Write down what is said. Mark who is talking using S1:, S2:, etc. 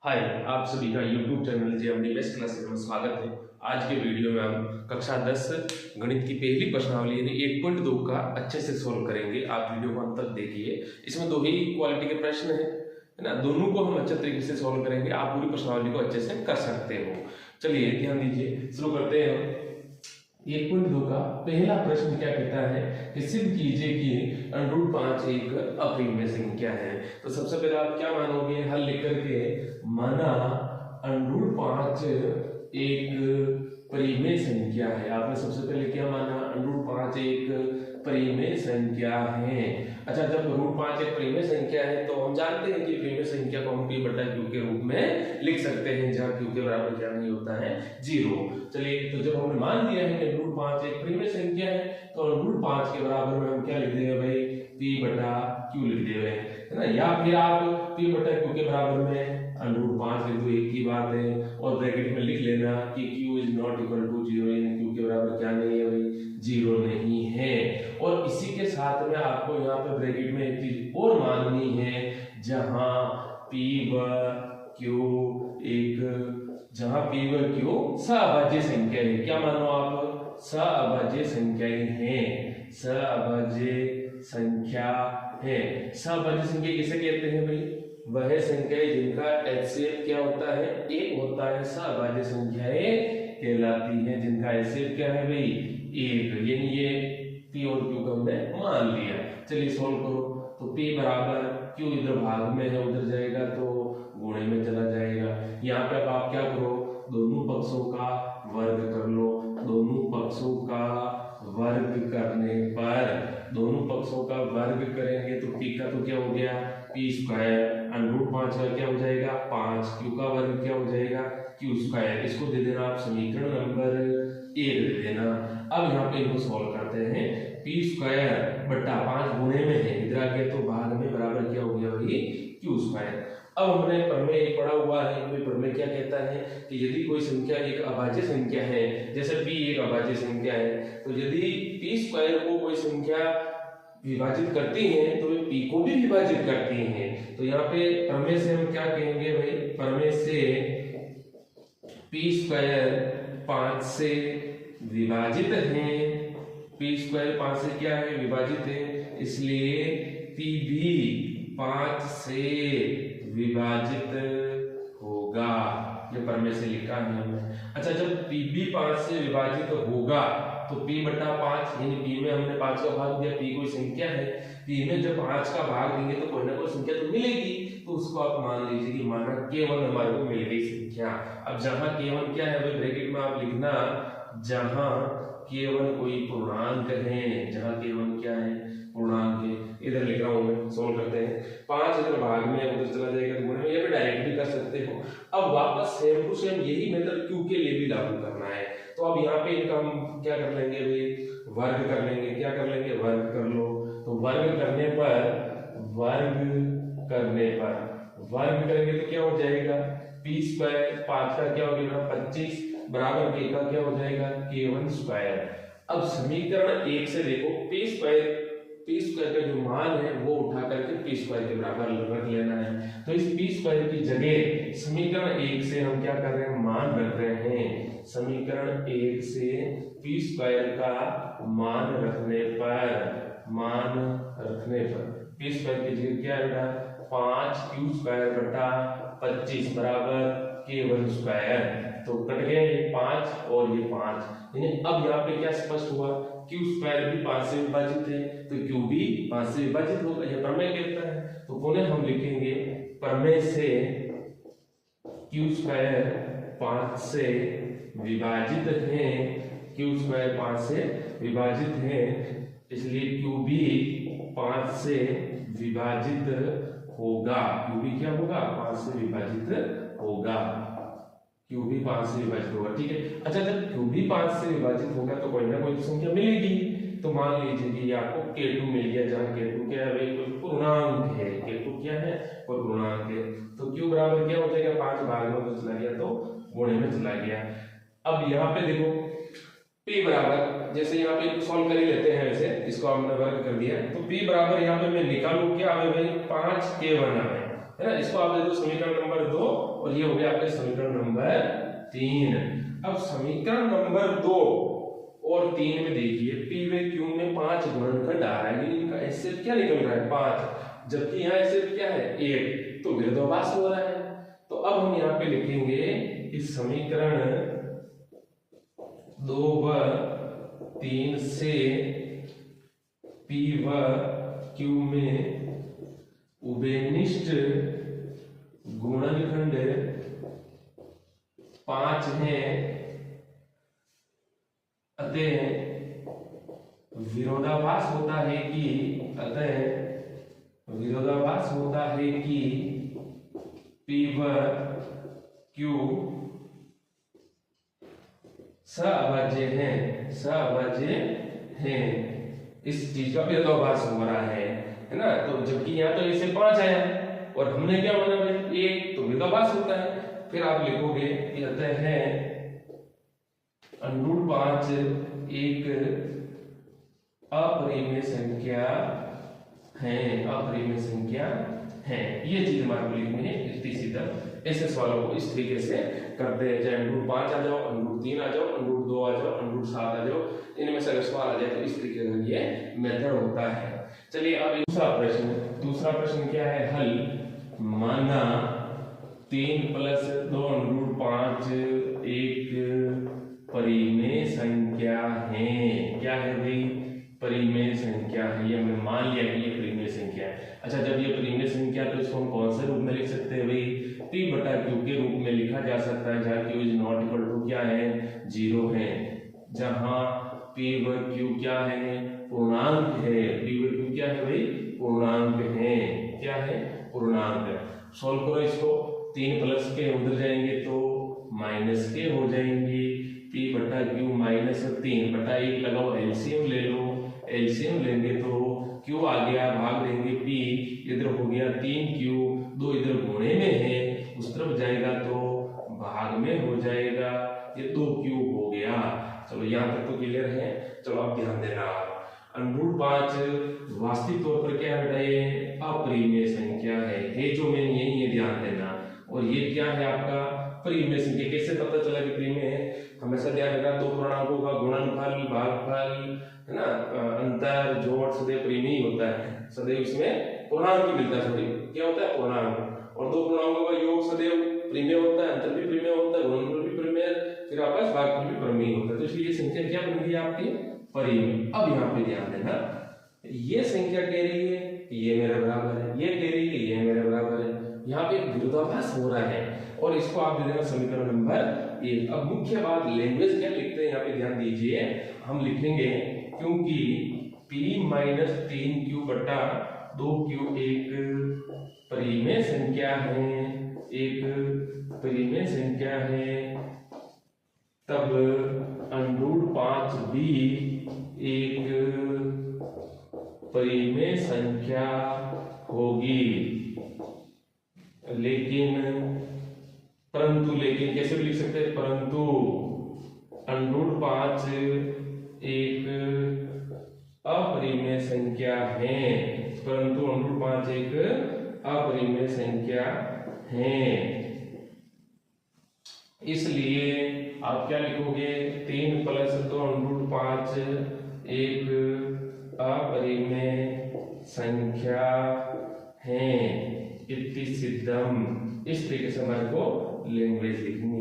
S1: हाय, आप सभी का YouTube channel JMD best classes में स्वागत है। आज के वीडियो में हम कक्षा 10 गणित की पहली प्रश्नावली यानी 1.2 का अच्छे से सॉल्व करेंगे। आप वीडियो को अंत तक देखिए। इसमें दो ही क्वालिटी के प्रश्न है ना, दोनों को हम अच्छे तरीके से सॉल्व करेंगे। आप पूरी प्रश्नावली को अच्छे से कर सकते हो। चलिए ध्यान दीजिए, शुरू करते हैं हम। 1.2 का पहला प्रश्न क्या कहता है कि सिद्ध कीजिए कि √5 एक अप्रिमेय संख्या है। तो सबसे पहले आप क्या मानोगे, हल लिख करके माना √5 एक परिमेय संख्या है। आपने सबसे पहले क्या माना, √5 एक परिमेय संख्या है। अच्छा, जब √5 एक परिमेय संख्या है तो हम जानते हैं कि परिमेय संख्या को हम p/q के रूप में लिख सकते हैं, जहाँ q के बराबर क्या नहीं होता है, 0। चलिए, तो जब हमने मान दिया है कि √5 एक परिमेय संख्या है तो √5 के बराबर में हम क्या लिख देंगे भाई, p/q लिख देंगे, है ना। या फिर आप p/q के बराबर में √5 लिख दो, एक ही बात है। और ब्रैकेट में लिख लेना कि q is not equal to 0, यानी q के बराबर क्या नहीं है भाई, 0 नहीं है। और इसी के साथ में आपको यहाँ पे ब्रैकेट में एक चीज और माननी है, जहां p व q सअभाज्य संख्या है। क्या मानो आप, सअभाज्य संख्याएं हैं, सअभाज्य संख्या है। सअभाज्य संख्या किसे कहते हैं भाई, वह संख्याएं जिनका एचसीएफ क्या होता है, 1 होता है, सअभाज्य संख्याएं कहलाती हैं जिनका एचसीएफ क्या है भाई, 1। यानी ये p और q को हमने मान लिया। चलिए सॉल्व करो। तो p बराबर q इधर भाग में है, उधर जाएगा तो गुणे में चला जाएगा। यहाँ पे अब आप क्या करो, दोनों पक्षों का वर्ग कर लो। दोनों पक्षों का वर्ग करने पर, दोनों पक्षों का वर्ग करेंगे तो p का तो क्या हो गया, p², √5 का क्या हो जाएगा 5, q का वर्ग क्या हो जाएगा q²। इसको दे देना आप समीकरण नंबर 1 दे देना। अब यहाँ पे इनको सॉल्व करते हैं। p²/5 गुणे में है, इधर आ गया तो भाग में बराबर क्या हो गया भाई, q²। अब हमने प्रमेय एक पढ़ा हुआ है, प्रमेय क्या कहता है कि यदि कोई संख्या एक अभाज्य संख्या है, जैसे p एक अभाज्य संख्या है, तो यदि p² को कोई संख्या विभाजित करती है तो वे p को भी विभाजित करती हैं। तो यहाँ पे प्रमेय से हम क्या कहेंगे भाई, प्रमेय से p² 5 से विभाजित है, p² 5 से क्या है, विभाजित है, इसलिए p भी 5 से विभाजित होगा। ये प्रमेय से लिखा है हमने। अच्छा, जब p भी 5 से विभाजित होगा तो p/5, यानी p में हमने 5 का भाग दिया, p कोई संख्या है, p में जब 5 का भाग देंगे तो कोई ना कोई संख्या तो मिलेगी। तो उसको आप मान लीजिए कि माना k1 हमारे को मिल गई संख्या। अब जहां k1 क्या है भाई, ब्रैकेट में आप लिखना, जहां k1 कोई पूर्णांक है, जहां k1 क्या है, पूर्णांक है। इधर लिख रहा हूं मैं, सोल्व करते हैं। 5 इधर भाग में, उधर चला जाएगा गुणे में, या फिर डायरेक्ट भी कर सकते हो। अब वापस सेम टू सेम यही मेथड q के लिए भी लागू करना है। तो अब यहाँ पे इनका हम क्या कर लेंगे भाई, वर्ग कर लेंगे। क्या कर लेंगे, वर्ग कर लो। तो वर्ग करने करेंगे तो क्या हो जाएगा, p² 5 का क्या हो गया 25 बराबर k का क्या हो जाएगा, k1²। अब समीकरण 1 से देखो, p² का जो मान है वो उठा करके p² के बराबर रख लेना है। तो इस p² की जगह समीकरण 1 से हम क्या कर रहे हैं, मान रख रहे हैं। समीकरण 1 से p² का मान रखने पर p² की जगह क्या आएगा, 5q²/25 बराबर k1²। तो कट गया ये 5 और ये 5, यानी अब यहाँ पे क्या स्पष्ट हुआ, q² भी 5 से विभाजित है तो q भी 5 से विभाजित होगा, यह प्रमेय कहता है। तो पुनः हम लिखेंगे, प्रमेय से q² 5 से विभाजित है, q² 5 से विभाजित है, इसलिए q भी 5 से विभाजित होगा। q भी क्या होगा, 5 से विभाजित होगा। q भी 5 से विभाजित होगा, ठीक है। अच्छा, जब q भी 5 से विभाजित होगा तो कोई ना कोई संख्या मिलेगी। तो मान लीजिए कि आपको k2 मिल गया, जहां k2 क्या है भाई, कोई पूर्णांक है। k2 क्या है, कोई पूर्णांक है। तो q बराबर क्या हो जाएगा, 5 भाग में तो चला गया तो गुणे में चला गया। अब यहाँ पे देखो p बराबर, जैसे यहाँ पे सॉल्व कर ही लेते हैं, वैसे इसको हमने वर्ग कर दिया। तो p बराबर यहाँ पे मैं निकालू क्या आवे भाई, 5k1 आवे। है ना। इसको आप दे दो समीकरण नंबर 2 और ये हो गया आपके समीकरण नंबर 3। अब समीकरण नंबर 2 और 3 में देखिए पी व क्यू में 5 गुणनखंड आ रहा है, इनका एचसीएफ क्या निकल रहा है 5, जबकि यहाँ एचसीएफ क्या है 1, तो विरोधाभास हो रहा है। तो अब हम यहाँ पे लिखेंगे इस समीकरण 2 व 3 से पी व क्यू में उभयनिष्ठ गुणनखंड 5 है, अतः विरोधाभास होता है कि पी व क्यू सअभाज्य हैं, इस चीज का विरोधाभास हो रहा है ना। तो जबकि यहाँ तो इसे 5 आया और हमने क्या माना भाई 1, तो विरोधाभास होता है। फिर आप लिखोगे कि अतः है √5 एक अपरिमेय संख्या है। ये चीज हमारे को लिखनी है। इतनी सीधा ऐसे सवालों को इस तरीके से करते हैं, चाहे √5 आ जाओ, √3 आ जाओ, √2 आ जाओ, √7 आ जाओ, इनमें से अगर सवाल आ जाए तो इस तरीके का ये मेथड होता है। चलिए अब दूसरा प्रश्न क्या है, हल। माना 3 + 2 √5 एक परिमेय संख्या है। क्या है भाई, परिमेय संख्या है। ये हमने मान लिया कि ये परिमेय संख्या है। अच्छा, जब ये परिमेय संख्या तो इसको हम कौन से रूप में लिख सकते हैं भाई, p/q के रूप में लिखा जा सकता है, जहाँ q is not equal to क्या है 0 है, जहाँ p व q क्या है पूर्णांक है। p व q क्या है भाई पूर्णांक है। क्या है पूर्णांक। सॉल्व करो इसको, 3 प्लस के उधर जाएंगे तो माइनस के हो जाएंगे, p/q -3/1 लगाओ, एलसीएम ले लो, एलसीएम लेंगे तो q आ गया, भाग देंगे p, इधर हो गया 3q, 2 इधर गुणे में है, उस तरफ जाएगा तो भाग में हो जाएगा, ये 2q हो गया। चलो यहाँ तक तो क्लियर है। चलो अब ध्यान देना, √5 वास्तविक तौर पर क्या है, अपरिमेय संख्या है जो मैंने यही है, ध्यान देना। और ये क्या है आपका परिमेय संख्या। कैसे पता चला कि परिमेय है, हमेशा ध्यान रखना, दो पूर्णांकों का गुणनफल, भागफल, है ना, अंतर, जोड़ सदैव परिमेय होता है, सदैव इसमें पूर्णांक ही मिलता है, सदैव क्या होता है पूर्णांक। और दो पूर्णांकों का योग सदैव परिमेय होता है, अंतर भी परिमेय होता है, गुणनफल भी परिमेय, फिर आपस भागफल भी परिमेय होता है। तो इसलिए ये संख्या क्या बन गई आपकी परिमेय। अब यहाँ पे ध्यान देना, ये संख्या कह रही है कि ये मेरे बराबर है, ये कह रही है कि ये मेरे बराबर है, यहाँ पे विरोधाभास हो रहा है। और इसको आप दे देना समीकरण नंबर 1। अब मुख्य बात, लैंग्वेज क्या लिखते हैं यहाँ पे ध्यान दीजिए, हम लिखेंगे क्योंकि p - 3q/2q एक परिमेय संख्या है, तब √5 भी एक परिमेय संख्या होगी। लेकिन कैसे भी लिख सकते हैं, परंतु √5 एक अपरिमेय संख्या है, परंतु √5 एक अपरिमेय संख्या है। इसलिए आप क्या लिखोगे, 3 + 2 √5 एक अपरिमेय संख्या है, इति सिद्धम। इस तरीके से हमारे को लैंग्वेज लिखनी